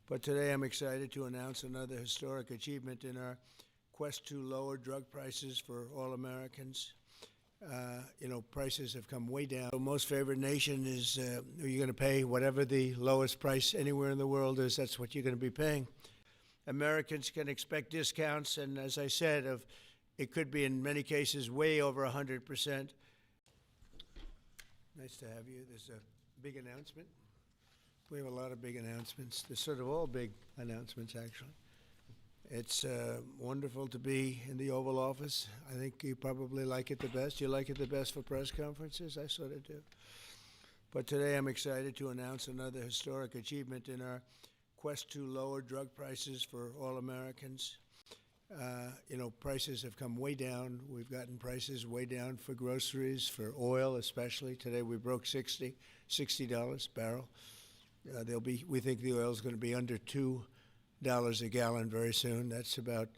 But today I'm excited to announce another historic achievement in our quest to lower drug prices for all Americans. Prices have come way down. So most favored nation is you're going to pay whatever the lowest price anywhere in the world is. That's what you're going to be paying. Americans can expect discounts, and as I said, it could be in many cases way over 100%. Nice to have you. There's a big announcement. We have a lot of big announcements. They're sort of all big announcements, actually. It's wonderful to be in the Oval Office. I think you probably like it the best. You like it the best for press conferences? I sort of do. But today I'm excited to announce another historic achievement in our quest to lower drug prices for all Americans. Prices have come way down. We've gotten prices way down for groceries, for oil especially. Today we broke $60 a barrel. We think the oil is going to be under $2 a gallon very soon. That's about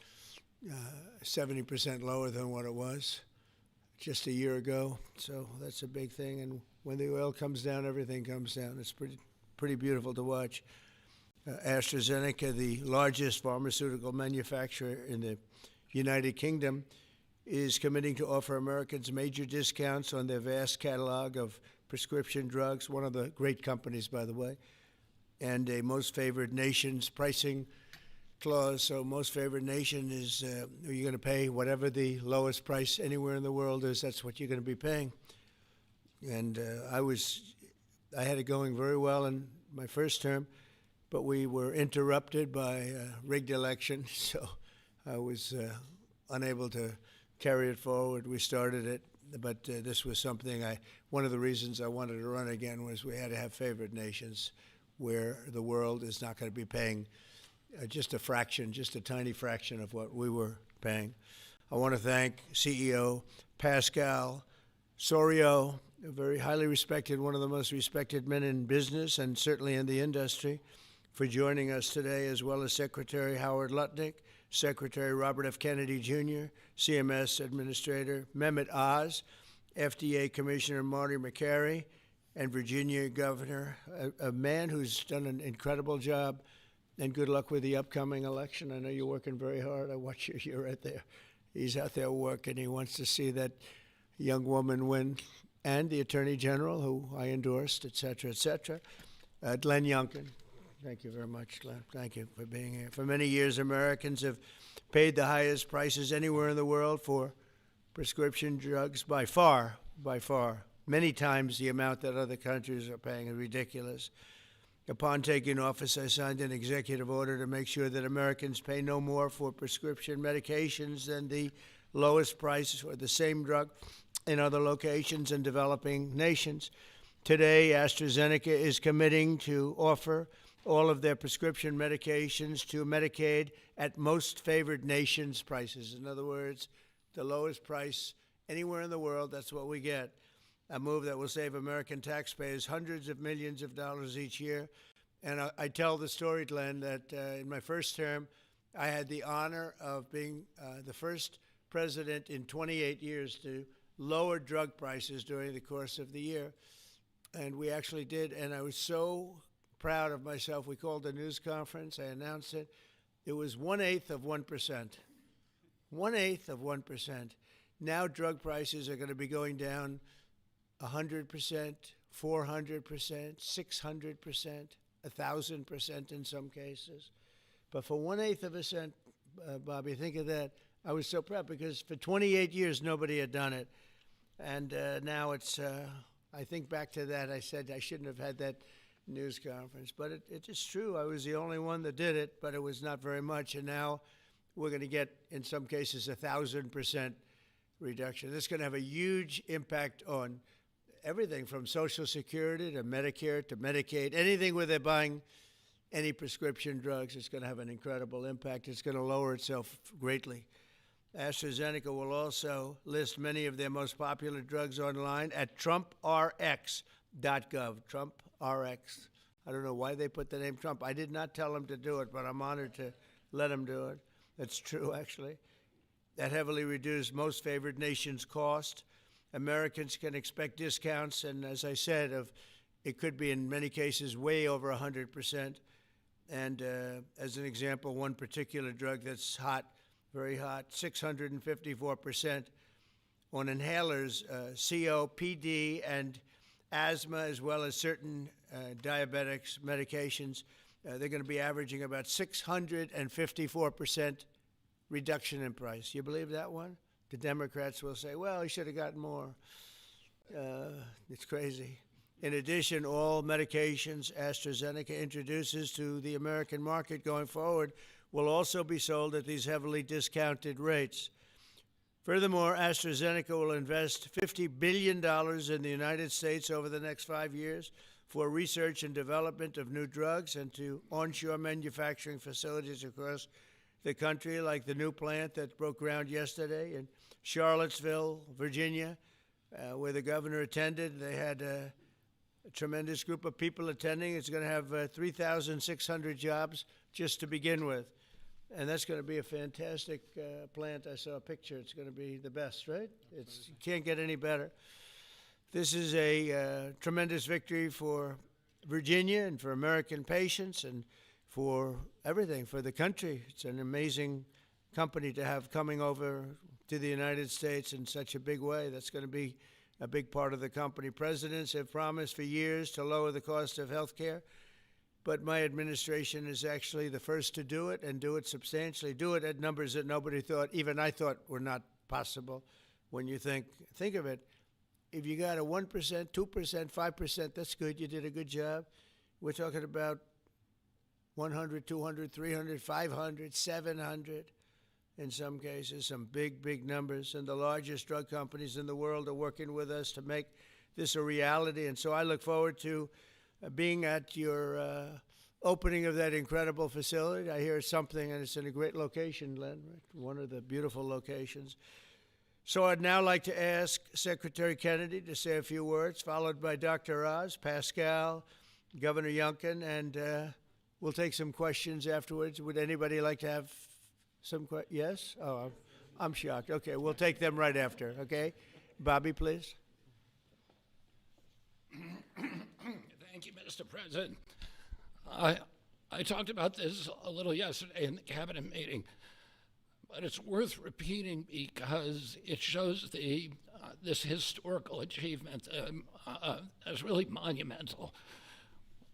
70% lower than what it was just a year ago. So that's a big thing. And when the oil comes down, everything comes down. It's pretty beautiful to watch. AstraZeneca, the largest pharmaceutical manufacturer in the United Kingdom, is committing to offer Americans major discounts on their vast catalog of prescription drugs, one of the great companies, by the way, and a most favored nation's pricing clause. So most favored nation is you're going to pay whatever the lowest price anywhere in the world is. That's what you're going to be paying. And I had it going very well in my first term, but we were interrupted by a rigged election, so I was unable to carry it forward. We started it, but this was something one of the reasons I wanted to run again was we had to have favored nations where the world is not going to be paying just a tiny fraction of what we were paying. I want to thank CEO Pascal Soriot, a very highly respected, one of the most respected men in business and certainly in the industry, for joining us today, as well as Secretary Howard Lutnick, Secretary Robert F. Kennedy Jr., CMS-Administrator Mehmet Oz, FDA Commissioner Marty McCary, and Virginia Governor, a man who's done an incredible job, and good luck with the upcoming election. I know you're working very hard. I watch you. You're right there. He's out there working. He wants to see that young woman win, and the Attorney General, who I endorsed, et cetera, et cetera. Glenn Youngkin. Thank you very much, Glenn. Thank you for being here. For many years, Americans have paid the highest prices anywhere in the world for prescription drugs by far, many times the amount that other countries are paying is ridiculous. Upon taking office, I signed an executive order to make sure that Americans pay no more for prescription medications than the lowest price for the same drug in other locations in developing nations. Today, AstraZeneca is committing to offer all of their prescription medications to Medicaid at most favored nations prices. In other words, the lowest price anywhere in the world, that's what we get. A move that will save American taxpayers hundreds of millions of dollars each year. And I tell the story, Glenn, that in my first term, I had the honor of being the first president in 28 years to lower drug prices during the course of the year. And we actually did, and I was so proud of myself. We called a news conference. I announced it. It was 1/8 of 1%. 1/8 of 1%. Now drug prices are going to be going down 100%, 400%, 600%, 1,000% in some cases. But for 1/8 of a cent, Bobby, think of that. I was so proud because for 28 years, nobody had done it. And now it's, I think back to that, I said I shouldn't have had that news conference. But it is true. I was the only one that did it, but it was not very much. And now we're going to get, in some cases, 1,000% reduction. This is going to have a huge impact on everything from Social Security to Medicare to Medicaid, anything where they're buying any prescription drugs. It's going to have an incredible impact. It's going to lower itself greatly. AstraZeneca will also list many of their most popular drugs online at TrumpRx.gov. TrumpRx. I don't know why they put the name Trump. I did not tell them to do it, but I'm honored to let them do it. That's true, actually. That heavily reduced most favored nations cost. Americans can expect discounts, and as I said, it could be in many cases way over 100%. And as an example, one particular drug that's hot, very hot, 654% on inhalers, COPD and asthma, as well as certain diabetics medications. They're going to be averaging about 654% reduction in price. You believe that one? The Democrats will say, well, he should have gotten more. It's crazy. In addition, all medications AstraZeneca introduces to the American market going forward will also be sold at these heavily discounted rates. Furthermore, AstraZeneca will invest $50 billion in the United States over the next 5 years for research and development of new drugs and to onshore manufacturing facilities across the country, like the new plant that broke ground yesterday in Charlottesville, Virginia, where the governor attended. They had a tremendous group of people attending. It's going to have 3,600 jobs just to begin with. And that's going to be a fantastic plant. I saw a picture. It's going to be the best, right? You can't get any better. This is a tremendous victory for Virginia and for American patients and for everything, for the country. It's an amazing company to have coming over to the United States in such a big way. That's going to be a big part of the company. Presidents have promised for years to lower the cost of health care, but my administration is actually the first to do it and do it substantially, do it at numbers that nobody thought, even I thought, were not possible. When you think of it, if you got a 1%, 2%, 5%, that's good. You did a good job. We're talking about 100, 200, 300, 500, 700. In some cases, some big, big numbers. And the largest drug companies in the world are working with us to make this a reality. And so I look forward to being at your opening of that incredible facility. I hear something, and it's in a great location, Len, right? One of the beautiful locations. So I'd now like to ask Secretary Kennedy to say a few words, followed by Dr. Oz, Pascal, Governor Youngkin, and we'll take some questions afterwards. Would anybody like to have some questions? Yes? Oh, I'm shocked. Okay, we'll take them right after, okay? Bobby, please. Thank you, Mr. President. I talked about this a little yesterday in the cabinet meeting, but it's worth repeating because it shows this historical achievement as really monumental.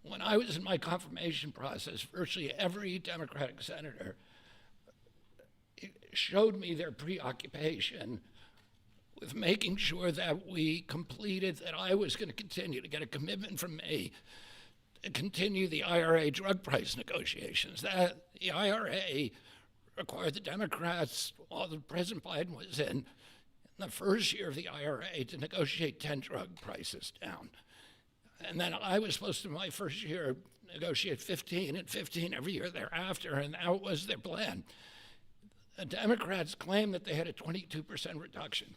When I was in my confirmation process, virtually every Democratic senator showed me their preoccupation with making sure that we completed, that I was going to continue to get a commitment from me to continue the IRA drug price negotiations. That the IRA required the Democrats, while President Biden was in the first year of the IRA, to negotiate 10 drug prices down. And then I was supposed to, my first year, negotiate 15 and 15 every year thereafter, and that was their plan. The Democrats claimed that they had a 22% reduction,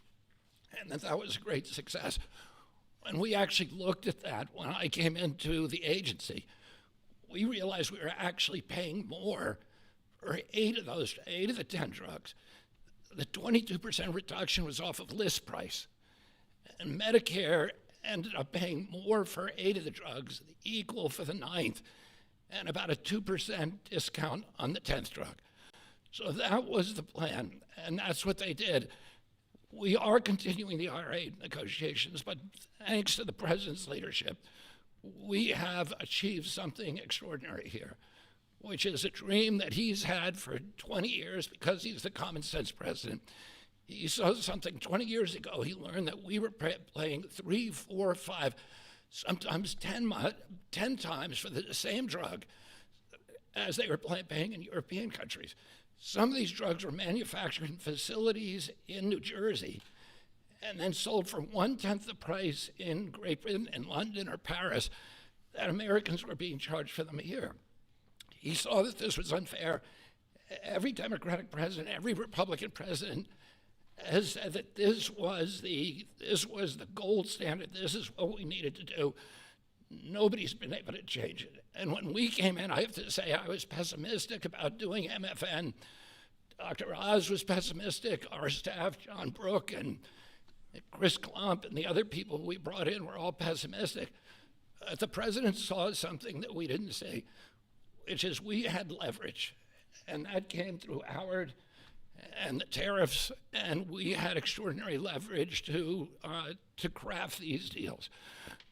and that was a great success. When we actually looked at that, when I came into the agency, we realized we were actually paying more for 8 of the 10 drugs. The 22% reduction was off of list price, and Medicare ended up paying more for 8 of the drugs, equal for the 9th, and about a 2% discount on the 10th drug. So that was the plan, and that's what they did. We are continuing the IRA negotiations, but thanks to the president's leadership, we have achieved something extraordinary here, which is a dream that he's had for 20 years because he's the common sense president. He saw something 20 years ago. He learned that we were paying 3, 4, 5, sometimes 10 times for the same drug as they were paying in European countries. Some of these drugs were manufactured in facilities in New Jersey and then sold for 1/10 the price in Great Britain, in London or Paris, that Americans were being charged for them here. He saw that this was unfair. Every Democratic president, every Republican president has said that this was the gold standard. This is what we needed to do. Nobody's been able to change it. And when we came in, I have to say I was pessimistic about doing MFN. Dr. Oz was pessimistic. Our staff, John Brook and Chris Klump and the other people we brought in were all pessimistic. The president saw something that we didn't see. which is we had leverage, and that came through Howard and the tariffs, and we had extraordinary leverage to craft these deals.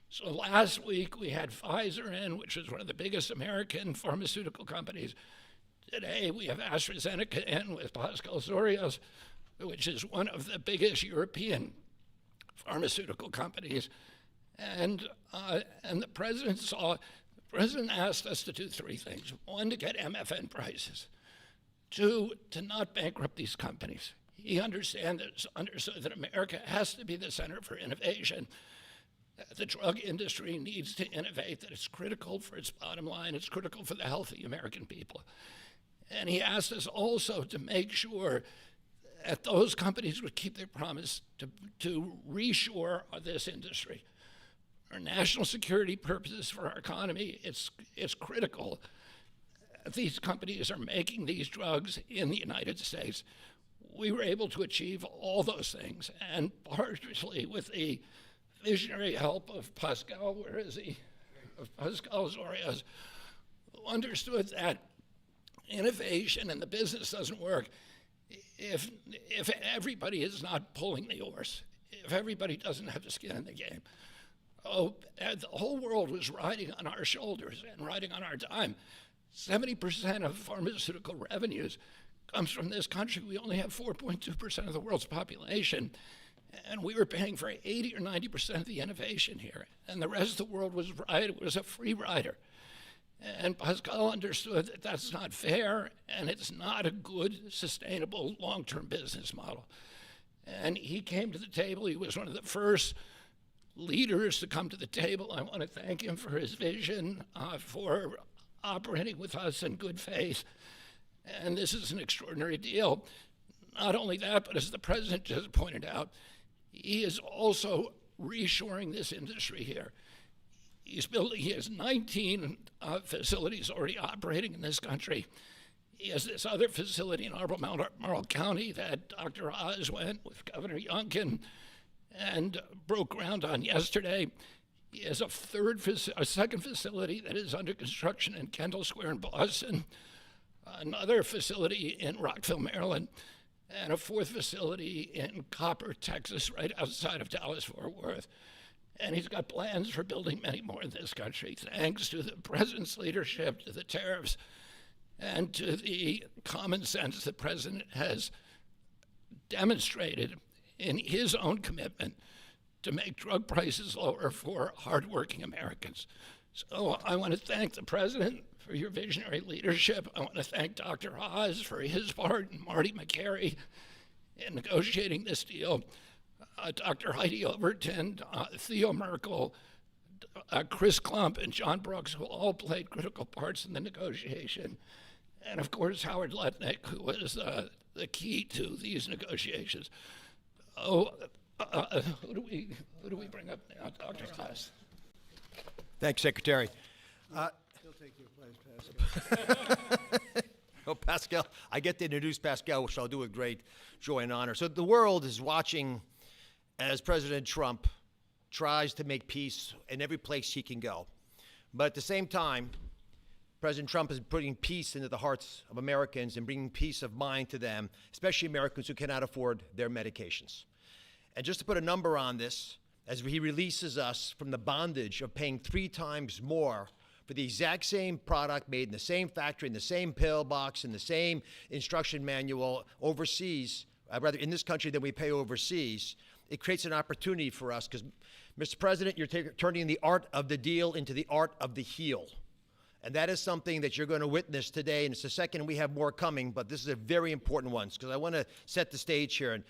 So last week we had Pfizer in, which is one of the biggest American pharmaceutical companies. Today we have AstraZeneca in with Pascal Soriot, which is one of the biggest European pharmaceutical companies. And the president asked us to do three things. One, to get MFN prices. Two, to not bankrupt these companies. He understood that America has to be the center for innovation. The drug industry needs to innovate, that it's critical for its bottom line, it's critical for the health of the American people. And he asked us also to make sure that those companies would keep their promise to reshore this industry. For national security purposes, for our economy, it's critical. These companies are making these drugs in the United States. We were able to achieve all those things, and partially with the visionary help of Pascal, where is he? Of Pascal Soriot, who understood that innovation and the business doesn't work if everybody is not pulling the oars, if everybody doesn't have the skin in the game. Oh, the whole world was riding on our shoulders and riding on our dime. 70% of pharmaceutical revenues comes from this country. We only have 4.2% of the world's population, and we were paying for 80 or 90% of the innovation here, and the rest of the world was a free rider. And Pascal understood that that's not fair, and it's not a good, sustainable, long-term business model. And he came to the table. He was one of the first leaders to come to the table. I want to thank him for his vision, for operating with us in good faith. And this is an extraordinary deal. Not only that, but as the president just pointed out, he is also reshoring this industry here. He has 19 facilities already operating in this country. He has this other facility in Albemarle County that Dr. Oz went with Gouverneur Youngkin and broke ground on yesterday. He has a second facility that is under construction in Kendall Square in Boston, another facility in Rockville, Maryland, and a fourth facility in Copper, Texas, right outside of Dallas-Fort Worth. And he's got plans for building many more in this country, thanks to the president's leadership, to the tariffs, and to the common sense the president has demonstrated in his own commitment to make drug prices lower for hardworking Americans. So I want to thank the president for your visionary leadership. I want to thank Dr. Oz for his part, and Marty McCary in negotiating this deal. Dr. Heidi Overton, Theo Merkel, Chris Klump, and John Brooks, who all played critical parts in the negotiation. And of course, Howard Lutnick, who was the key to these negotiations. Who do we bring up now? Dr. Oz. Thanks, Secretary. He'll take your place, Pascal. Oh, Pascal, I get to introduce Pascal, which I'll do with great joy and honor. So the world is watching as President Trump tries to make peace in every place he can go. But at the same time, President Trump is putting peace into the hearts of Americans and bringing peace of mind to them, especially Americans who cannot afford their medications. And just to put a number on this, as he releases us from the bondage of paying 3 times more for the exact same product made in the same factory, in the same pill box, in the same instruction manual overseas, rather in this country than we pay overseas, it creates an opportunity for us because, Mr. President, you're turning the art of the deal into the art of the heel. And that is something that you're going to witness today. And it's the second, we have more coming, but this is a very important one because I want to set the stage here. And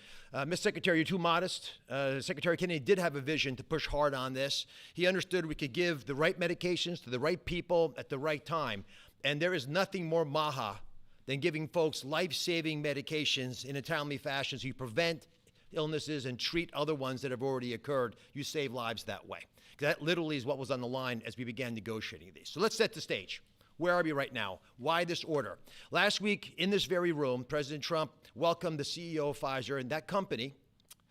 Mr. Secretary, you're too modest. Secretary Kennedy did have a vision to push hard on this. He understood we could give the right medications to the right people at the right time. And there is nothing more maha than giving folks life-saving medications in a timely fashion so you prevent illnesses and treat other ones that have already occurred. You save lives that way. That literally is what was on the line as we began negotiating these. So let's set the stage. Where are we right now? Why this order? Last week, in this very room, President Trump welcomed the CEO of Pfizer, and that company,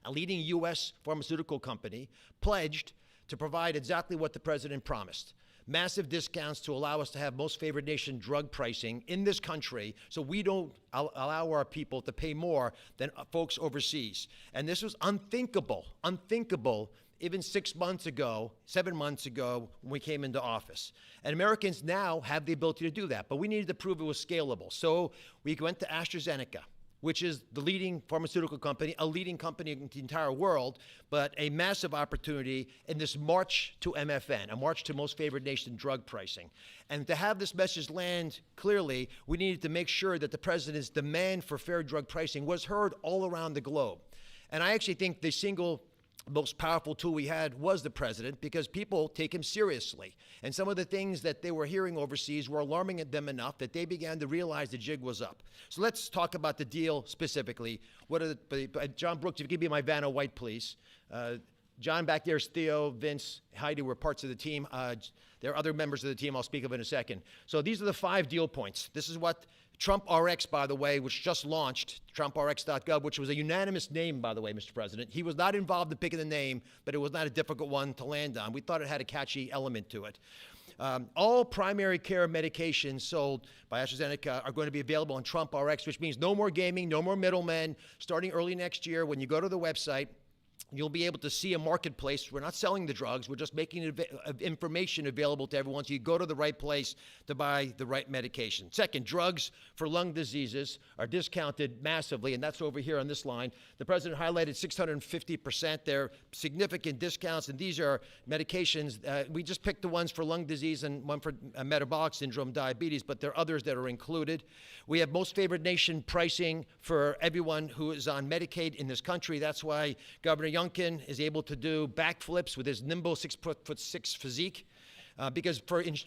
a leading U.S. pharmaceutical company, pledged to provide exactly what the president promised. massive discounts to allow us to have most favored nation drug pricing in this country so we don't allow our people to pay more than folks overseas. And this was unthinkable even 6 months ago, 7 months ago, when we came into office. And Americans now have the ability to do that, but we needed to prove it was scalable. So we went to AstraZeneca, which is the leading pharmaceutical company, a leading company in the entire world, but a massive opportunity in this march to MFN, a march to most favored nation drug pricing. And to have this message land clearly, we needed to make sure that the president's demand for fair drug pricing was heard all around the globe. And I actually think the single most powerful tool we had was the president, because people take him seriously. And some of the things that they were hearing overseas were alarming them enough that they began to realize the jig was up. So let's talk about the deal specifically. John Brooks, if you give me my Vanna White, please. John back there is Theo, Vince, Heidi were parts of the team. There are other members of the team I'll speak of in a second. So these are the 5 deal points. This is what Trump RX, by the way, which just launched, TrumpRx.gov, which was a unanimous name, by the way, Mr. President. He was not involved in picking the name, but it was not a difficult one to land on. We thought it had a catchy element to it. All primary care medications sold by AstraZeneca are going to be available on Trump RX, which means no more gaming, no more middlemen. Starting early next year, when you go to the website, you'll be able to see a marketplace. We're not selling the drugs. We're just making information available to everyone so you go to the right place to buy the right medication. Second, drugs for lung diseases are discounted massively, and that's over here on this line. The president highlighted 650%. They're significant discounts, and these are medications. We just picked the ones for lung disease and one for metabolic syndrome, diabetes, but there are others that are included. We have most favored nation pricing for everyone who is on Medicaid in this country. That's why Governor Youngkin is able to do backflips with his nimble 6'6" physique. Because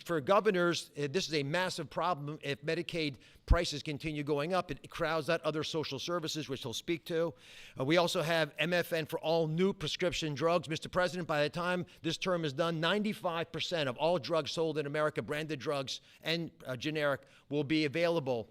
for governors, this is a massive problem. If Medicaid prices continue going up, it crowds out other social services, which he'll speak to. We also have MFN for all new prescription drugs. Mr. President, by the time this term is done, 95% of all drugs sold in America, branded drugs and generic, will be available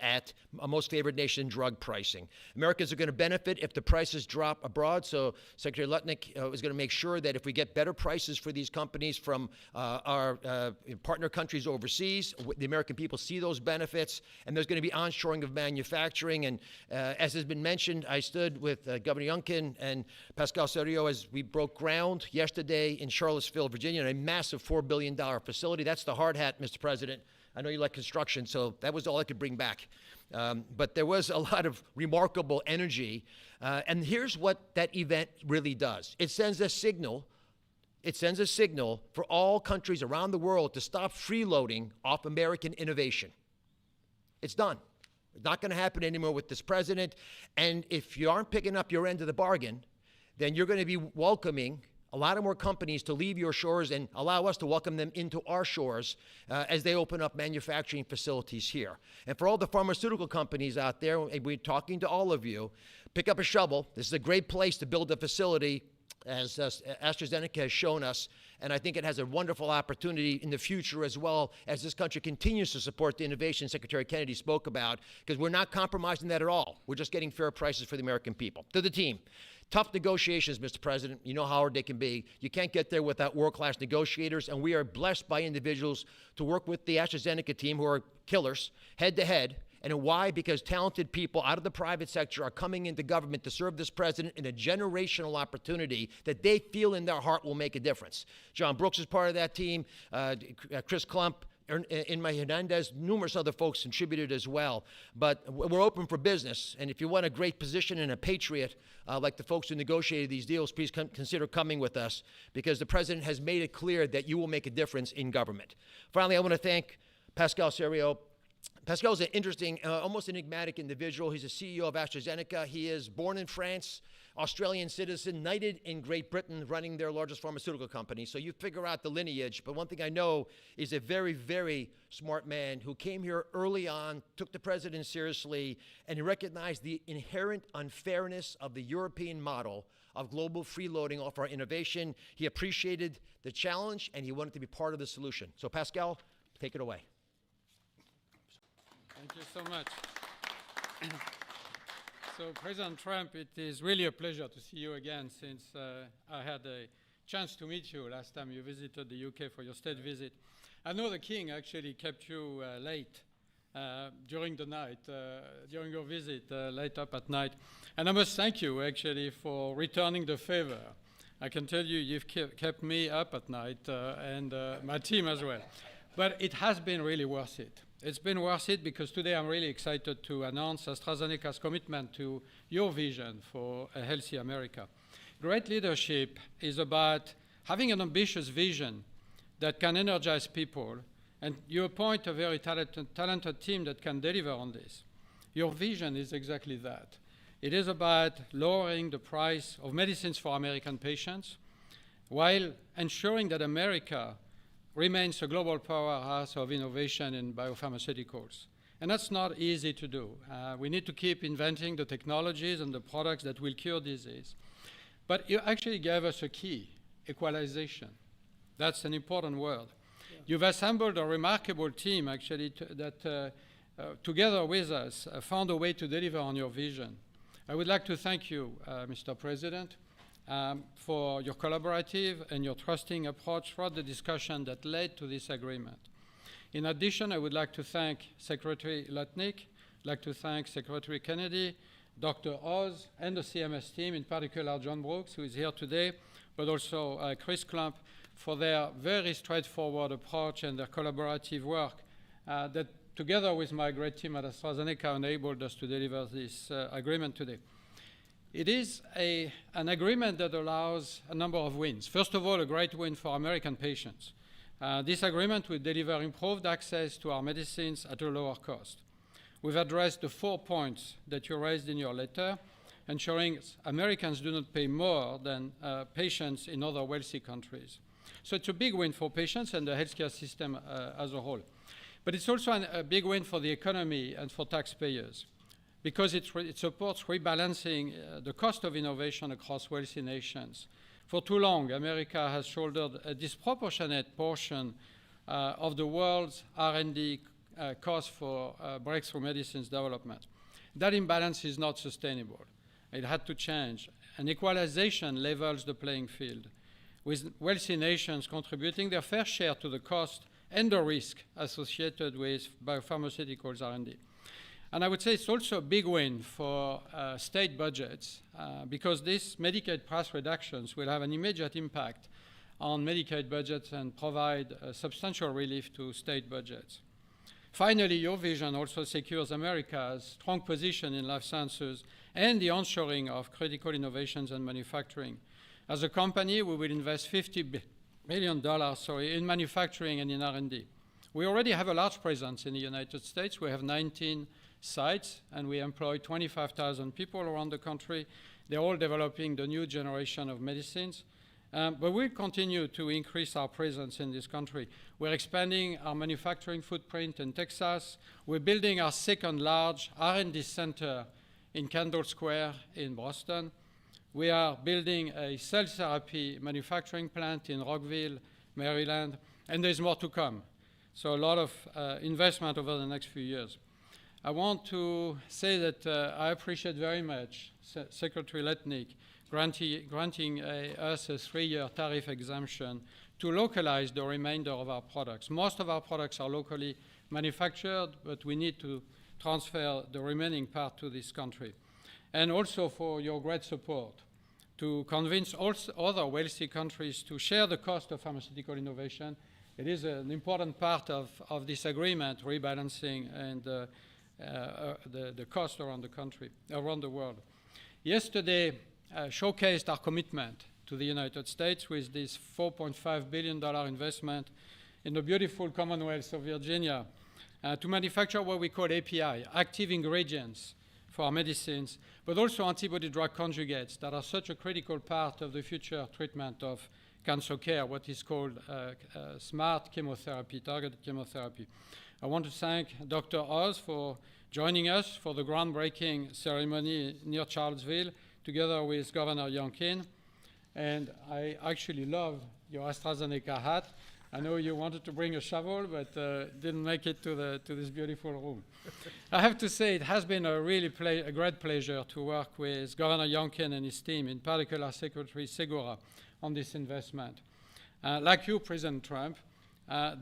at most favored nation drug pricing. Americans are going to benefit if the prices drop abroad. So Secretary Lutnick is going to make sure that if we get better prices for these companies from our partner countries overseas, the American people see those benefits, and there's going to be onshoring of manufacturing. And as has been mentioned, I stood with Governor Youngkin and Pascal Soriot as we broke ground yesterday in Charlottesville, Virginia, in a massive $4 billion facility. That's the hard hat, Mr. President. I know you like construction, so that was all I could bring back. But there was a lot of remarkable energy. And here's what that event really does. It sends a signal. It sends a signal for all countries around the world to stop freeloading off American innovation. It's done. It's not going to happen anymore with this president. And if you aren't picking up your end of the bargain, then you're going to be welcoming a lot of more companies to leave your shores and allow us to welcome them into our shores as they open up manufacturing facilities here. And for all the pharmaceutical companies out there, we're talking to all of you, pick up a shovel. This is a great place to build a facility, as AstraZeneca has shown us, and I think it has a wonderful opportunity in the future as well as this country continues to support the innovation Secretary Kennedy spoke about, because we're not compromising that at all. We're just getting fair prices for the American people. To the team. Tough negotiations, Mr. President. You know how hard they can be. You can't get there without world-class negotiators, and we are blessed by individuals to work with the AstraZeneca team who are killers, head-to-head. And why? Because talented people out of the private sector are coming into government to serve this president in a generational opportunity that they feel in their heart will make a difference. John Brooks is part of that team. Chris Klump, Inma Hernandez, numerous other folks contributed as well. But we're open for business. And if you want a great position and a patriot, like the folks who negotiated these deals, please consider coming with us, because the president has made it clear that you will make a difference in government. Finally, I want to thank Pascal Soriot. Pascal is an interesting, almost enigmatic individual. He's the CEO of AstraZeneca. He is born in France, Australian citizen, knighted in Great Britain, running their largest pharmaceutical company. So you figure out the lineage. But one thing I know is a very, very smart man who came here early on, took the president seriously, and he recognized the inherent unfairness of the European model of global freeloading off our innovation. He appreciated the challenge, and he wanted to be part of the solution. So Pascal, take it away. Thank you so much. So, President Trump, it is really a pleasure to see you again, since I had a chance to meet you last time you visited the UK for your state visit. I know the king actually kept you late during the night, during your visit, late up at night. And I must thank you actually for returning the favor. I can tell you you've kept me up at night and my team as well. But it has been really worth it. It's been worth it because today I'm really excited to announce AstraZeneca's commitment to your vision for a healthy America. Great leadership is about having an ambitious vision that can energize people, and you appoint a very talented team that can deliver on this. Your vision is exactly that. It is about lowering the price of medicines for American patients while ensuring that America remains a global powerhouse of innovation in biopharmaceuticals. And that's not easy to do. We need to keep inventing the technologies and the products that will cure disease. But you actually gave us a key, equalization. That's an important word. Yeah. You've assembled a remarkable team, actually, that together with us found a way to deliver on your vision. I would like to thank you, Mr. President, for your collaborative and your trusting approach throughout the discussion that led to this agreement. In addition, I would like to thank Secretary Lutnick, I'd like to thank Secretary Kennedy, Dr. Oz, and the CMS team, in particular John Brooks, who is here today, but also Chris Klump, for their very straightforward approach and their collaborative work that, together with my great team at AstraZeneca, enabled us to deliver this agreement today. It is an agreement that allows a number of wins. First of all, a great win for American patients. This agreement will deliver improved access to our medicines at a lower cost. We've addressed the 4 points that you raised in your letter, ensuring Americans do not pay more than patients in other wealthy countries. So it's a big win for patients and the healthcare system as a whole. But it's also a big win for the economy and for taxpayers, because it supports rebalancing the cost of innovation across wealthy nations. For too long, America has shouldered a disproportionate portion of the world's R&D cost for breakthrough medicines development. That imbalance is not sustainable. It had to change. And equalization levels the playing field, with wealthy nations contributing their fair share to the cost and the risk associated with biopharmaceuticals R&D. And I would say it's also a big win for state budgets because these Medicaid price reductions will have an immediate impact on Medicaid budgets and provide substantial relief to state budgets. Finally, your vision also secures America's strong position in life sciences and the onshoring of critical innovations and manufacturing. As a company, we will invest $50 billion in manufacturing and in R&D. We already have a large presence in the United States. We have 19 sites, and we employ 25,000 people around the country. They're all developing the new generation of medicines. But we'll continue to increase our presence in this country. We're expanding our manufacturing footprint in Texas. We're building our second large R&D center in Kendall Square in Boston. We are building a cell therapy manufacturing plant in Rockville, Maryland, and there's more to come. So a lot of investment over the next few years. I want to say that I appreciate very much Secretary Lutnick granting us a 3-year tariff exemption to localize the remainder of our products. Most of our products are locally manufactured, but we need to transfer the remaining part to this country. And also for your great support to convince also other wealthy countries to share the cost of pharmaceutical innovation. It is an important part of this agreement, rebalancing and the cost around the country, around the world. Yesterday showcased our commitment to the United States with this $4.5 billion investment in the beautiful Commonwealth of Virginia to manufacture what we call API, active ingredients for our medicines, but also antibody-drug conjugates that are such a critical part of the future treatment of cancer care, what is called smart chemotherapy, targeted chemotherapy. I want to thank Dr. Oz for joining us for the groundbreaking ceremony near Charlottesville, together with Gouverneur Youngkin. And I actually love your AstraZeneca hat. I know you wanted to bring a shovel, but didn't make it to this beautiful room. I have to say it has been a really a great pleasure to work with Gouverneur Youngkin and his team, in particular Secretary Segura, on this investment. Like you, President Trump,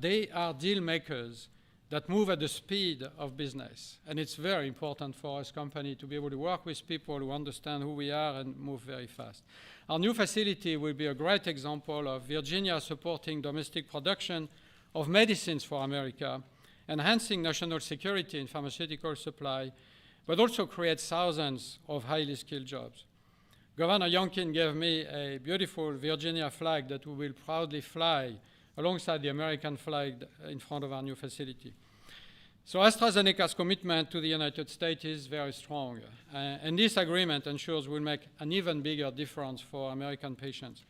They are deal makers that move at the speed of business. And it's very important for us company to be able to work with people who understand who we are and move very fast. Our new facility will be a great example of Virginia supporting domestic production of medicines for America, enhancing national security in pharmaceutical supply, but also creates thousands of highly skilled jobs. Governor Youngkin gave me a beautiful Virginia flag that we will proudly fly alongside the American flag in front of our new facility. So AstraZeneca's commitment to the United States is very strong, and this agreement ensures we'll make an even bigger difference for American patients.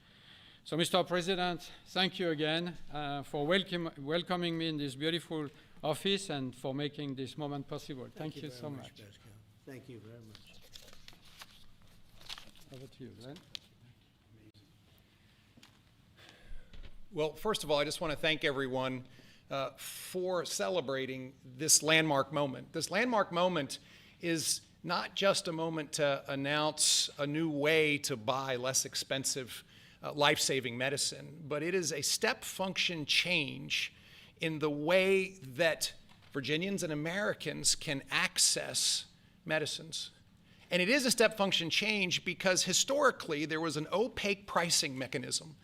So, Mr. President, thank you again for welcoming me in this beautiful office and for making this moment possible. Thank you so much. Pascal. Thank you very much. Over to you, Glenn. Well, first of all, I just want to thank everyone for celebrating this landmark moment. This landmark moment is not just a moment to announce a new way to buy less expensive life-saving medicine, but it is a step function change in the way that Virginians and Americans can access medicines. And it is a step function change because historically there was an opaque pricing mechanism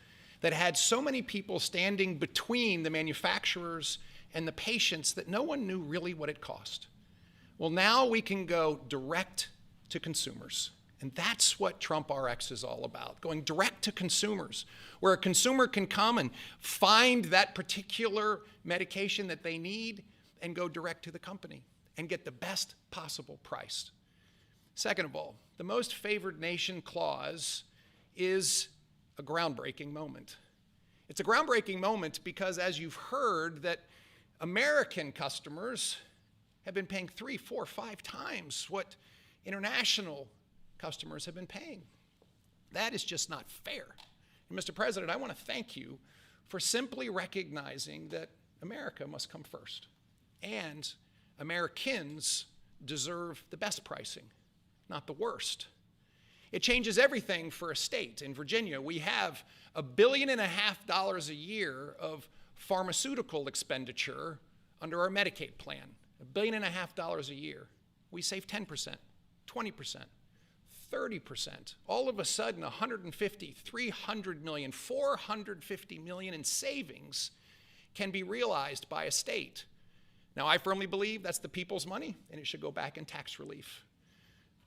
that had so many people standing between the manufacturers and the patients that no one knew really what it cost. Well, now we can go direct to consumers. And that's what Trump RX is all about, going direct to consumers, where a consumer can come and find that particular medication that they need and go direct to the company and get the best possible price. Second of all, the most favored nation clause is a groundbreaking moment. It's a groundbreaking moment because, as you've heard, that American customers have been paying 3, 4, 5 times what international customers have been paying. That is just not fair. And Mr. President, I want to thank you for simply recognizing that America must come first. And Americans deserve the best pricing, not the worst. It changes everything for a state. In Virginia, we have $1.5 billion a year of pharmaceutical expenditure under our Medicaid plan. $1.5 billion a year. We save 10%, 20%, 30%. All of a sudden, 150, 300 million, 450 million in savings can be realized by a state. Now, I firmly believe that's the people's money, and it should go back in tax relief.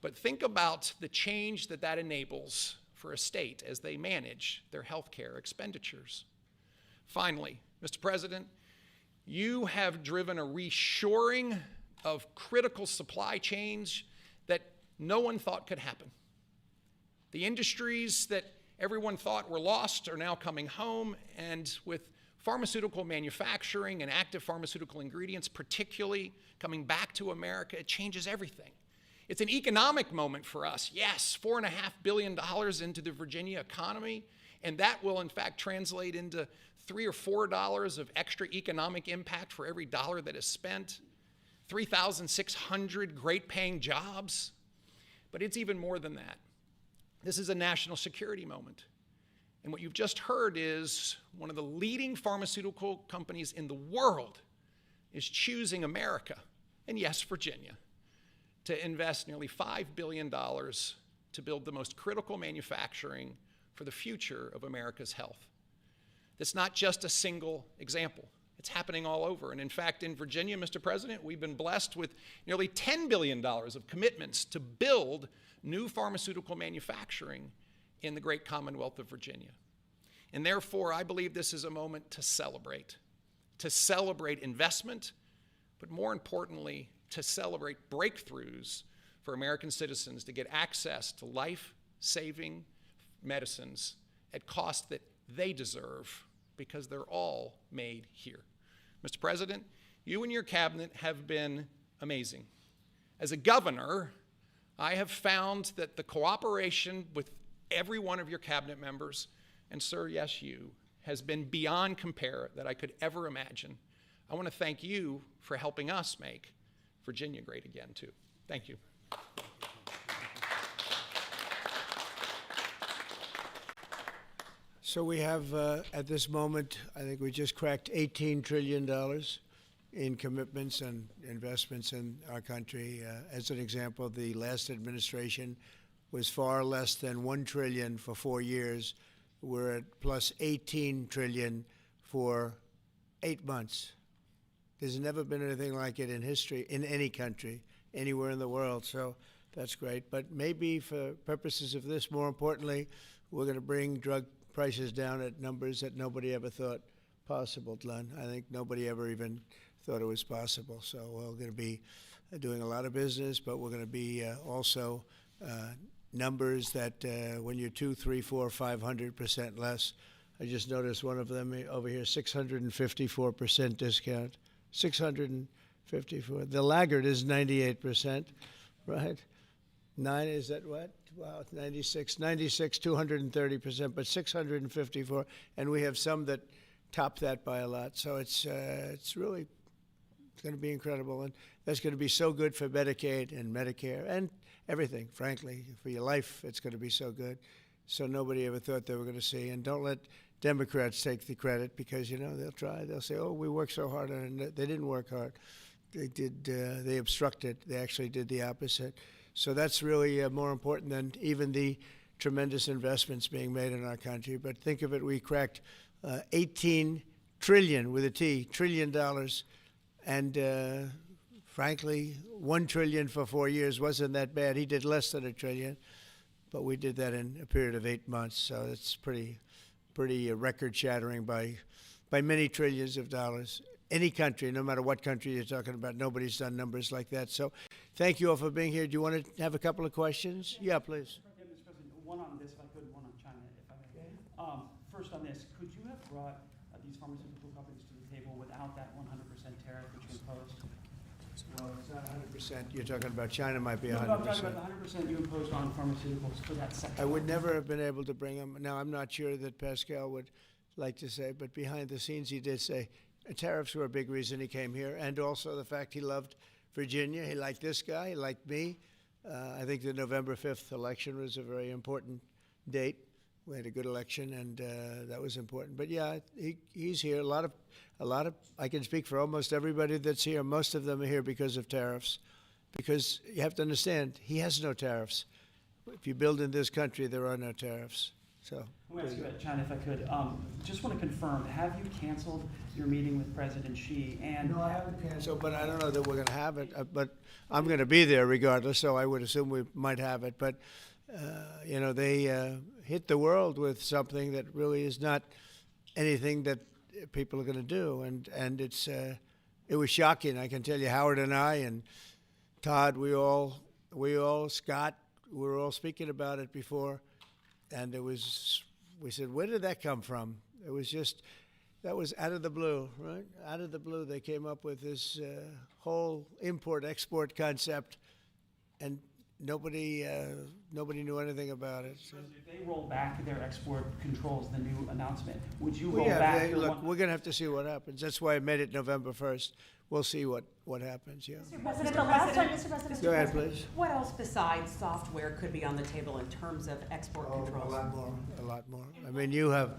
But think about the change that that enables for a state as they manage their health care expenditures. Finally, Mr. President, you have driven a reshoring of critical supply chains that no one thought could happen. The industries that everyone thought were lost are now coming home, and with pharmaceutical manufacturing and active pharmaceutical ingredients particularly coming back to America, it changes everything. It's an economic moment for us. Yes, $4.5 billion into the Virginia economy, and that will in fact translate into $3 or $4 of extra economic impact for every dollar that is spent, 3,600 great paying jobs. But it's even more than that. This is a national security moment. And what you've just heard is one of the leading pharmaceutical companies in the world is choosing America, and yes, Virginia, to invest nearly $5 billion to build the most critical manufacturing for the future of America's health. That's not just a single example. It's happening all over. And in fact, in Virginia, Mr. President, we've been blessed with nearly $10 billion of commitments to build new pharmaceutical manufacturing in the great Commonwealth of Virginia. And therefore, I believe this is a moment to celebrate investment, but more importantly, to celebrate breakthroughs for American citizens to get access to life-saving medicines at costs that they deserve because they're all made here. Mr. President, you and your cabinet have been amazing. As a governor, I have found that the cooperation with every one of your cabinet members, and sir, yes, you, has been beyond compare that I could ever imagine. I want to thank you for helping us make Virginia great again, too. Thank you. So we have, at this moment, I think we just cracked $18 trillion in commitments and investments in our country. As an example, the last administration was far less than $1 trillion for 4 years. We're at plus $18 trillion for 8 months. There's never been anything like it in history, in any country, anywhere in the world. So that's great. But maybe for purposes of this, more importantly, we're going to bring drug prices down at numbers that nobody ever thought possible, Glenn. I think nobody ever even thought it was possible. So we're going to be doing a lot of business, but we're going to be also numbers that when you're 2, 3, 4, 500% less. I just noticed one of them over here, 654% discount. 654. The laggard is 98%, right? 9 is that what? Wow, it's 96, 230%, but 654, and we have some that top that by a lot. So it's really going to be incredible, and that's going to be so good for Medicaid and Medicare and everything. Frankly, for your life, it's going to be so good. So nobody ever thought they were going to see. And don't let Democrats take the credit, because they'll try. They'll say, "Oh, we worked so hard on it." They didn't work hard. They did. They obstructed. They actually did the opposite. So that's really more important than even the tremendous investments being made in our country. But think of it, we cracked 18 trillion with a T, trillion dollars. And frankly, 1 trillion for 4 years wasn't that bad. He did less than a trillion, but we did that in a period of 8 months. So it's pretty record shattering by many trillions of dollars. Any country, no matter what country you're talking about, nobody's done numbers like that. So thank you all for being here. Do you want to have a couple of questions? Yeah, please. Mr. President, one on this, if I could, one on China, if I may. First on this, could you have brought these pharmaceutical companies to the table without that 100% tariff which you imposed? Well, it's not 100%. You're talking about China might be 100%. No, I'm talking about the 100% you imposed on pharmaceuticals for that sector. I would never have been able to bring them. Now, I'm not sure that Pascal would like to say, but behind the scenes he did say tariffs were a big reason he came here, and also the fact he loved Virginia. He liked this guy. He liked me. I think the November 5th election was a very important date. We had a good election, and that was important. But yeah, he's here. A lot of. I can speak for almost everybody that's here. Most of them are here because of tariffs, because you have to understand he has no tariffs. If you build in this country, there are no tariffs. So. I want to ask you about China, if I could. Just want to confirm: have you canceled your meeting with President Xi? And no, I haven't canceled, but I don't know that we're going to have it. But I'm going to be there regardless, so I would assume we might have it. But they hit the world with something that really is not anything that people are going to do, and it was shocking. I can tell you, Howard and I and Todd, we all Scott, we were all speaking about it before, and we said, where did that come from? It was just, that was out of the blue, right? Out of the blue, they came up with this whole import-export concept, and nobody knew anything about it. So. If they roll back their export controls, the new announcement, would you roll back? Look, we're going to have to see what happens. That's why I made it November 1st. We'll see what happens, yeah. Mr. President, the last time, Mr. President, Go ahead, please. what else besides software could be on the table in terms of export controls? A lot more. I mean, you have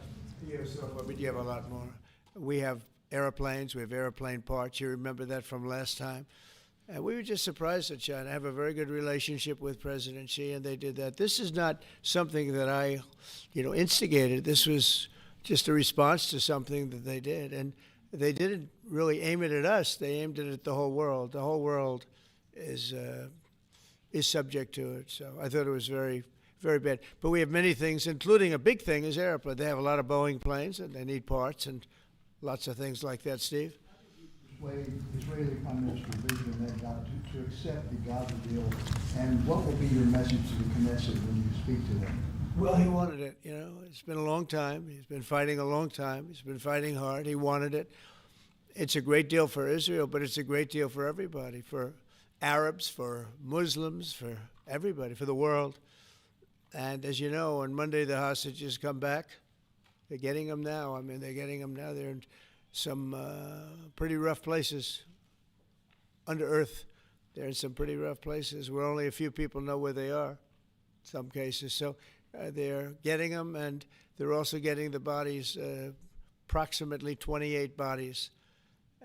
software, but you have a lot more. We have airplanes. We have airplane parts. You remember that from last time. And we were just surprised at China. I have a very good relationship with President Xi, and they did that. This is not something that I, instigated. This was just a response to something that they did. And they didn't really aim it at us. They aimed it at the whole world. The whole world is subject to it. So I thought it was very, very bad. But we have many things, including a big thing is airplane. They have a lot of Boeing planes, and they need parts and lots of things like that. Steve? Israeli Prime Minister Benjamin Netanyahu to accept the Gaza deal, and what will be your message to the Knesset when you speak to them? Well, he wanted it. It's been a long time. He's been fighting a long time. He's been fighting hard. He wanted it. It's a great deal for Israel, but it's a great deal for everybody, for Arabs, for Muslims, for everybody, for the world. And as you know, on Monday the hostages come back. They're getting them now. I mean, they're getting them now. They're in some pretty rough places under earth. They're in some pretty rough places where only a few people know where they are in some cases. So They're getting them, and they're also getting the bodies, approximately 28 bodies.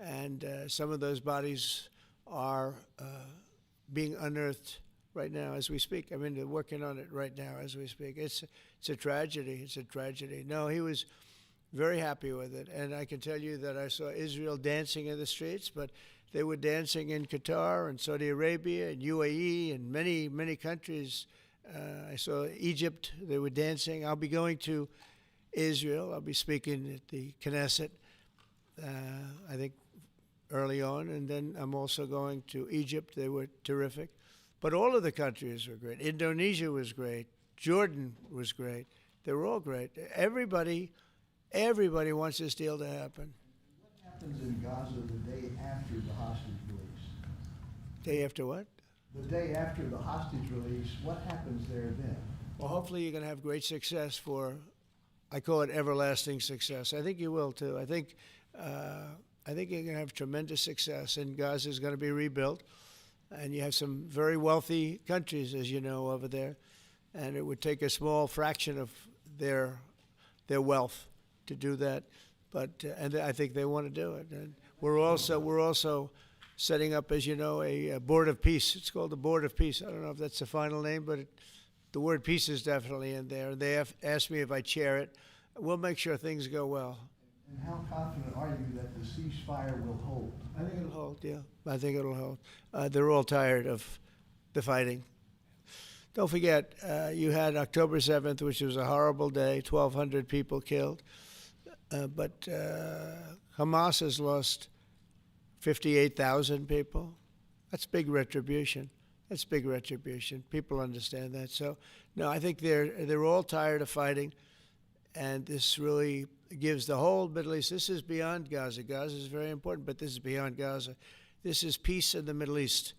And some of those bodies are being unearthed right now as we speak. I mean, they're working on it right now as we speak. It's a tragedy. It's a tragedy. No, he was very happy with it. And I can tell you that I saw Israel dancing in the streets, but they were dancing in Qatar and Saudi Arabia and UAE and many, many countries. I saw Egypt. They were dancing. I'll be going to Israel. I'll be speaking at the Knesset, I think, early on. And then I'm also going to Egypt. They were terrific. But all of the countries were great. Indonesia was great. Jordan was great. They were all great. Everybody wants this deal to happen. What happens in Gaza the day after the hostage release? Day after what? The day after the hostage release, what happens there then? Well, hopefully you're going to have great success for, I call it everlasting success. I think you will too. I think you're going to have tremendous success, and Gaza is going to be rebuilt. And you have some very wealthy countries, as you know, over there, and it would take a small fraction of their wealth to do that. But and I think they want to do it. And we're also setting up, as you know, a board of peace. It's called the Board of Peace. I don't know if that's the final name, but the word peace is definitely in there. They have asked me if I chair it. We'll make sure things go well. And how confident are you that the ceasefire will hold? I think it'll hold, yeah. I think it'll hold. They're all tired of the fighting. Don't forget, you had October 7th, which was a horrible day, 1,200 people killed. But Hamas has lost 58,000 people. That's big retribution. That's big retribution. People understand that. So, no, I think they're all tired of fighting, and this really gives the whole Middle East. This is beyond Gaza. Gaza is very important, but this is beyond Gaza. This is peace in the Middle East,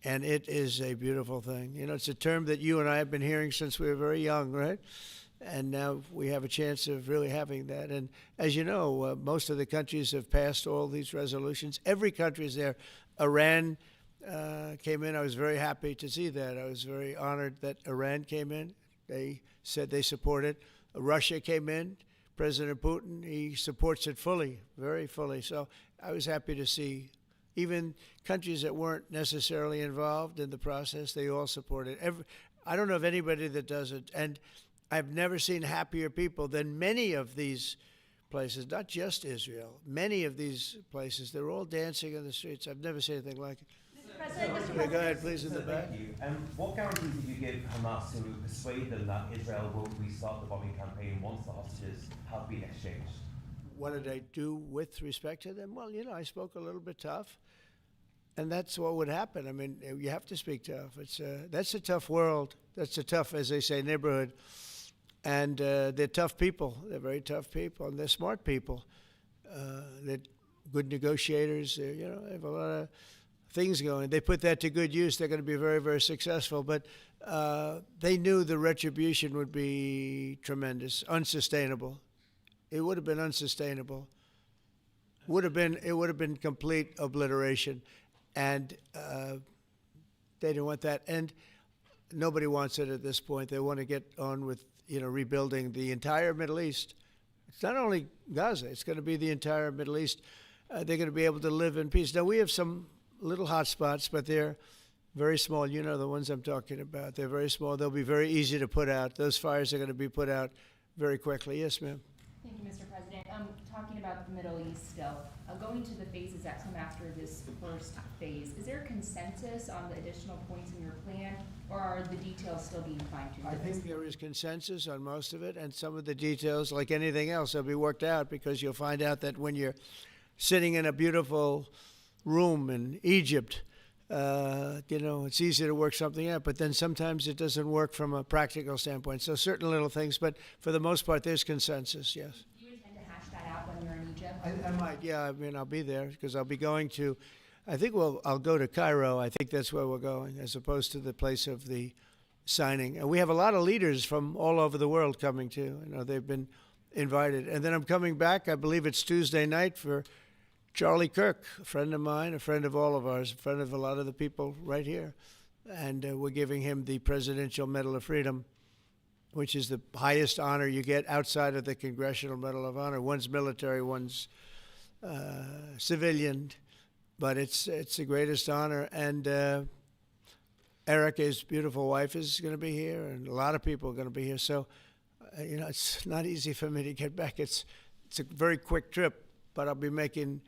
and it is a beautiful thing. You know, it's a term that you and I have been hearing since we were very young, right? And now we have a chance of really having that. And as you know, most of the countries have passed all these resolutions. Every country is there. Iran came in. I was very happy to see that. I was very honored that Iran came in. They said they support it. Russia came in. President Putin, he supports it fully, very fully. So I was happy to see even countries that weren't necessarily involved in the process, they all support it. I don't know of anybody that doesn't. And I've never seen happier people than many of these places, not just Israel. Many of these places, they're all dancing in the streets. I've never seen anything like it. Yeah, go ahead, please, in the back. Thank you. What guarantees did you give Hamas to persuade them that Israel will restart the bombing campaign once the hostages have been exchanged? What did I do with respect to them? Well, you know, I spoke a little bit tough, and that's what would happen. I mean, you have to speak tough. That's a tough world. That's a tough, as they say, neighborhood. And they're tough people. They're very tough people, and they're smart people. They're good negotiators. They have a lot of things going. They put that to good use. They're going to be very, very successful. But they knew the retribution would be tremendous, unsustainable. It would have been unsustainable. It would have been complete obliteration, and they didn't want that. And nobody wants it at this point. They want to get on with rebuilding the entire Middle East. It's not only Gaza. It's going to be the entire Middle East. They're going to be able to live in peace. Now we have some little hot spots, but they're very small. You know the ones I'm talking about. They're very small. They'll be very easy to put out. Those fires are going to be put out very quickly. Yes, ma'am. Thank you, Mr. President. Talking about the Middle East still, going to the phases that come after this first phase, is there consensus on the additional points in your plan, or are the details still being fine-tuned? I think there is consensus on most of it, and some of the details, like anything else, will be worked out, because you'll find out that when you're sitting in a beautiful room in Egypt, it's easy to work something out, but then sometimes it doesn't work from a practical standpoint. So certain little things, but for the most part, there's consensus, yes. Do you intend to hash that out when you're in Egypt? I might, yeah. I mean, I'll be there because I'll be going to, I'll go to Cairo. I think that's where we're going, as opposed to the place of the signing. And we have a lot of leaders from all over the world coming too. They've been invited. And then I'm coming back, I believe it's Tuesday night, for Charlie Kirk, a friend of mine, a friend of all of ours, a friend of a lot of the people right here. And we're giving him the Presidential Medal of Freedom which is the highest honor you get outside of the Congressional Medal of Honor. One's military, one's civilian, but it's the greatest honor. And Erica's beautiful wife is going to be here, and a lot of people are going to be here. So, it's not easy for me to get back. It's a very quick trip, but I'll be making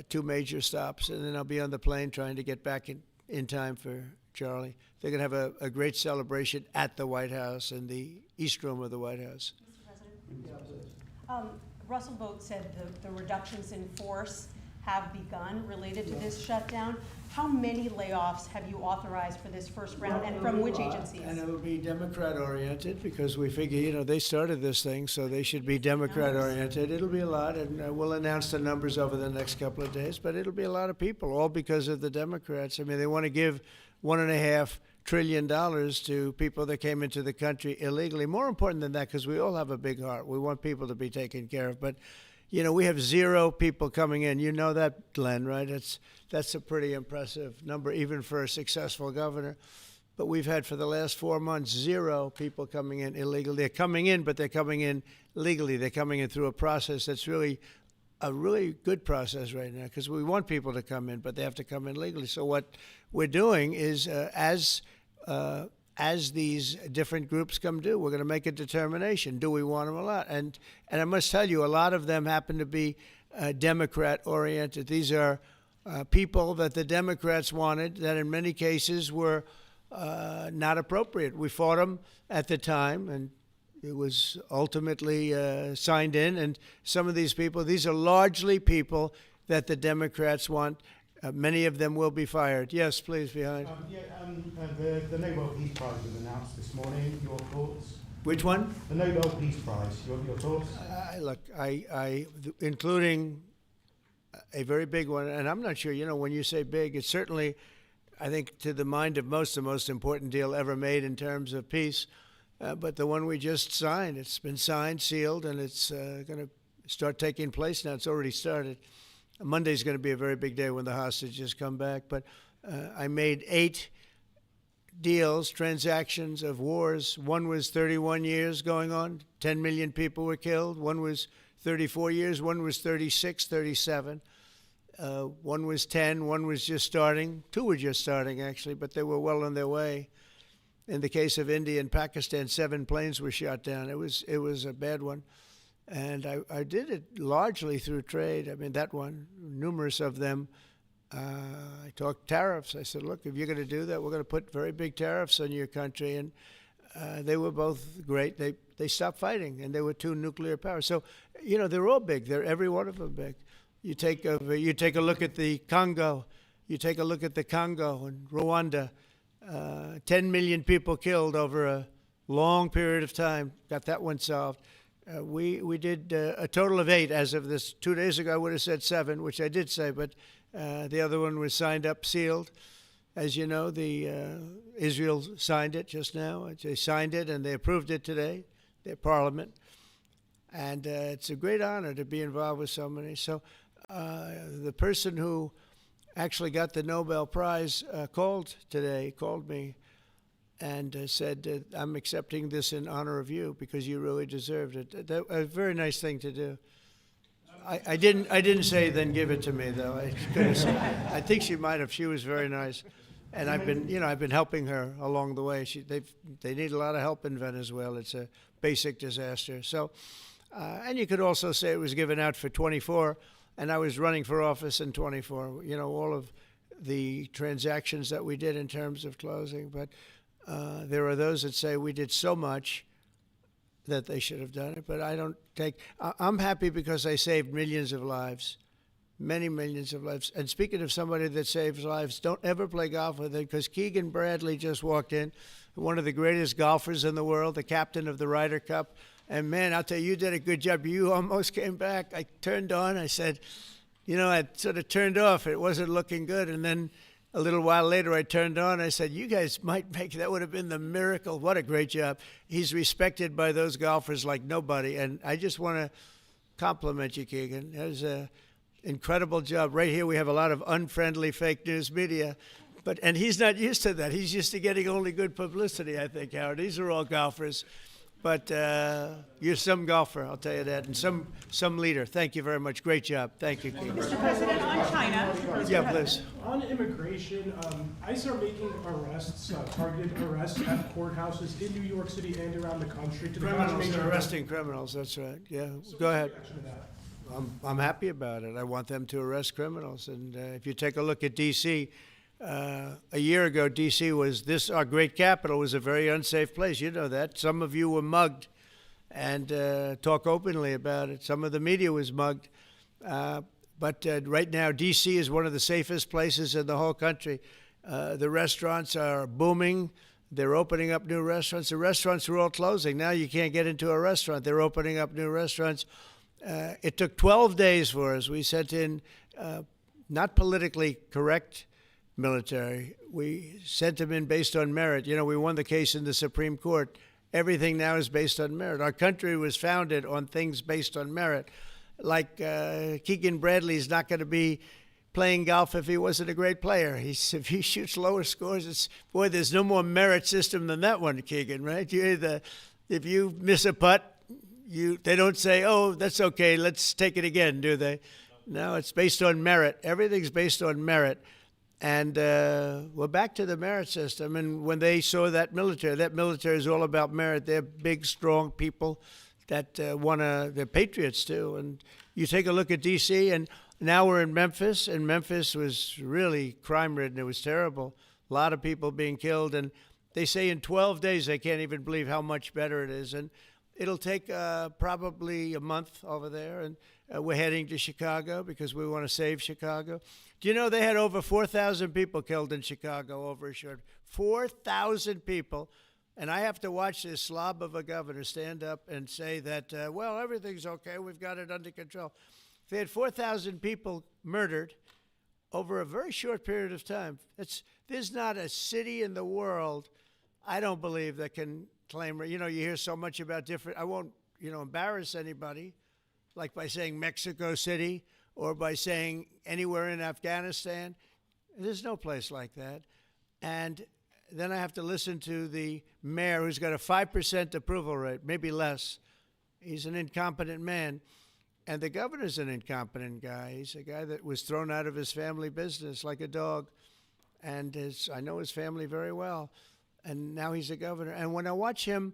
2 major stops, and then I'll be on the plane trying to get back in time for Charlie. They're going to have a great celebration at the White House, in the East Room of the White House. Mr. President? Russell Vogt said the reductions in force have begun related to this shutdown. How many layoffs have you authorized for this first round, and from which agencies? And it will be Democrat-oriented, because we figure, they started this thing, so they should be Democrat-oriented. It'll be a lot, and we'll announce the numbers over the next couple of days, but it'll be a lot of people, all because of the Democrats. I mean, they want to give $1.5 trillion to people that came into the country illegally. More important than that, because we all have a big heart. We want people to be taken care of, but we have 0 people coming in. You know that, Glenn, right? That's a pretty impressive number, even for a successful governor. But we've had, for the last 4 months, 0 people coming in illegally. They're coming in, but they're coming in legally. They're coming in through a process that's really a really good process right now, because we want people to come in, but they have to come in legally. So what we're doing is, as these different groups come due, we're going to make a determination. Do we want them or not? And I must tell you, a lot of them happen to be Democrat-oriented. These are people that the Democrats wanted, that in many cases were not appropriate. We fought them at the time, and it was ultimately signed in. And some of these people, these are largely people that the Democrats want. Many of them will be fired. Yes, please, behind. The Nobel Peace Prize was announced this morning. Your thoughts? Which one? The Nobel Peace Prize. Your thoughts? Look, including a very big one, and I'm not sure, when you say big, it's certainly, I think, to the mind of most, the most important deal ever made in terms of peace. But the one we just signed, it's been signed, sealed, and it's going to start taking place now. It's already started. Monday's going to be a very big day when the hostages come back. But I made 8 deals, transactions of wars. One was 31 years going on. 10 million people were killed. One was 34 years. One was 36, 37. One was 10. One was just starting. 2 were just starting, actually, but they were well on their way. In the case of India and Pakistan, 7 planes were shot down. It was a bad one. And I did it largely through trade. I mean, that one, numerous of them. I talked tariffs. I said, look, if you're going to do that, we're going to put very big tariffs on your country. And they were both great. They stopped fighting, and there were 2 nuclear powers. So, they're all big. They're every one of them big. You take a look at the Congo. You take a look at the Congo and Rwanda. 10 million people killed over a long period of time. Got that one solved. We did a total of 8 as of this 2 days ago. I would have said 7, which I did say, but the other one was signed up, sealed. As you know, Israel signed it just now. They signed it and they approved it today, their parliament. And it's a great honor to be involved with so many. So the person who actually got the Nobel Prize called me and said, I'm accepting this in honor of you because you really deserved it. That a very nice thing to do. I didn't say then give it to me, though. I think she might have. She was very nice. And I've been helping her along the way. They need a lot of help in Venezuela. It's a basic disaster. So, and you could also say it was given out for 24, and I was running for office in 24. All of the transactions that we did in terms of closing. But there are those that say we did so much that they should have done it. But I'm happy because I saved millions of lives. Many millions of lives. And speaking of somebody that saves lives, don't ever play golf with it, because Keegan Bradley just walked in, one of the greatest golfers in the world, the captain of the Ryder Cup. And man, I'll tell you, you did a good job. You almost came back. I turned on. I said, I sort of turned off. It wasn't looking good. And then a little while later, I turned on. I said, you guys might make, that would have been the miracle. What a great job. He's respected by those golfers like nobody. And I just want to compliment you, Keegan. That was a incredible job. Right here, we have a lot of unfriendly fake news media, and he's not used to that. He's used to getting only good publicity, I think, Howard. These are all golfers. But you're some golfer, I'll tell you that, and some leader. Thank you very much. Great job. Thank you, Keegan. Mr. President, on China. Yeah, please. On immigration, ICE are making arrests, targeted arrests at courthouses in New York City and around the country. To the Criminals, they're arresting criminals, that's right. Yeah, go ahead. reaction to that? I'm happy about it. I want them to arrest criminals. And if you take a look at D.C., a year ago, D.C. was our great capital was a very unsafe place. You know that. Some of you were mugged and talk openly about it. Some of the media was mugged. But right now, D.C. is one of the safest places in the whole country. The restaurants are booming. They're opening up new restaurants. The restaurants were all closing. Now you can't get into a restaurant. They're opening up new restaurants. It took 12 days for us. We sent in not politically correct military. We sent them in based on merit. You know, we won the case in the Supreme Court. Everything now is based on merit. Our country was founded on things based on merit. Like Keegan Bradley's not going to be playing golf if he wasn't a great player. If he shoots lower scores, there's no more merit system than that one, Keegan, right? If you miss a putt, they don't say, oh, that's okay, let's take it again, do they? No, it's based on merit. Everything's based on merit. And we're back to the merit system. And when they saw that military is all about merit. They're big, strong people that they're patriots too. And you take a look at D.C., and now we're in Memphis, and Memphis was really crime-ridden. It was terrible. A lot of people being killed. And they say in 12 days they can't even believe how much better it is. And it'll take probably a month over there, and we're heading to Chicago because we want to save Chicago. Do you know they had over 4,000 people killed in Chicago over a short 4,000 people, and I have to watch this slob of a governor stand up and say that, well, everything's okay, we've got it under control. They had 4,000 people murdered over a very short period of time. There's not a city in the world, I don't believe, that can claim, you hear so much about different, I won't, embarrass anybody, like by saying Mexico City or by saying anywhere in Afghanistan. There's no place like that. And then I have to listen to the mayor who's got a 5% approval rate, maybe less. He's an incompetent man. And the governor's an incompetent guy. He's a guy that was thrown out of his family business like a dog. And I know his family very well. And now he's a governor. And when I watch him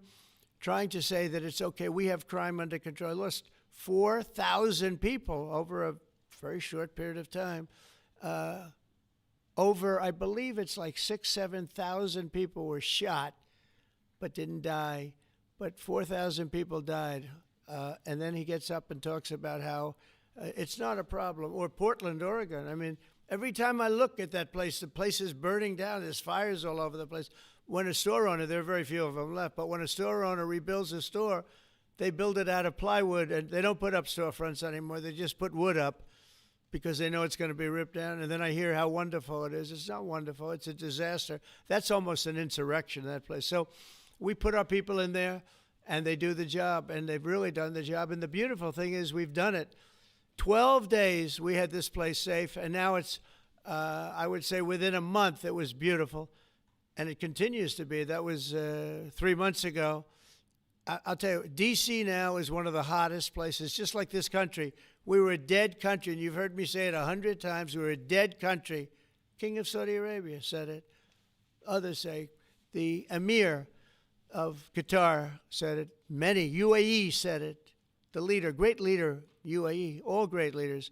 trying to say that it's okay, we have crime under control, I lost 4,000 people over a very short period of time. I believe it's like 7,000 people were shot but didn't die. But 4,000 people died. And then he gets up and talks about how it's not a problem. Or Portland, Oregon. I mean, every time I look at that place, the place is burning down. There's fires all over the place. When a store owner, there are very few of them left, but when a store owner rebuilds a store, they build it out of plywood, and they don't put up storefronts anymore. They just put wood up because they know it's going to be ripped down. And then I hear how wonderful it is. It's not wonderful. It's a disaster. That's almost an insurrection, that place. So we put our people in there, and they do the job, and they've really done the job. And the beautiful thing is we've done it. 12 days we had this place safe, and now it's, I would say within a month it was beautiful, and it continues to be. That was 3 months ago. I'll tell you, D.C. now is one of the hottest places, just like this country. We were a dead country, and you've heard me say it 100 times. We were a dead country. King of Saudi Arabia said it. Others say the Emir of Qatar said it. Many. UAE said it. The leader, great leader, UAE, all great leaders,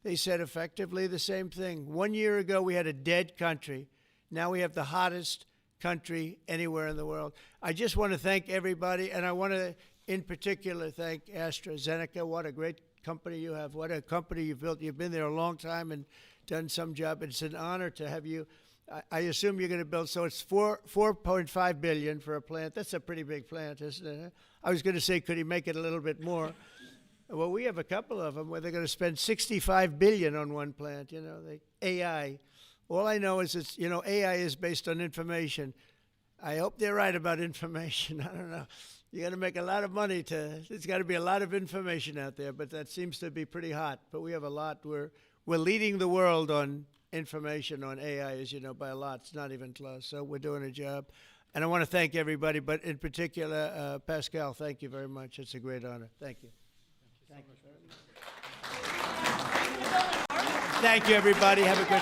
they said effectively the same thing. 1 year ago, we had a dead country. Now we have the hottest country anywhere in the world. I just want to thank everybody, and I want to, in particular, thank AstraZeneca. What a great company you have. What a company you've built. You've been there a long time and done some job. It's an honor to have you. I assume you're going to build, so it's $4.5 billion for a plant. That's a pretty big plant, isn't it? I was going to say, could he make it a little bit more? Well, we have a couple of them where they're going to spend $65 billion on one plant, AI. All I know is it's, AI is based on information. I hope they're right about information. I don't know. You're going to make a lot of money there's got to be a lot of information out there, but that seems to be pretty hot. But we have a lot. We're leading the world on information on AI, as you know, by a lot. It's not even close. So we're doing a job. And I want to thank everybody, but in particular, Pascal, thank you very much. It's a great honor. Thank you. Thank you very much. Thank you, everybody. Have a good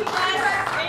time.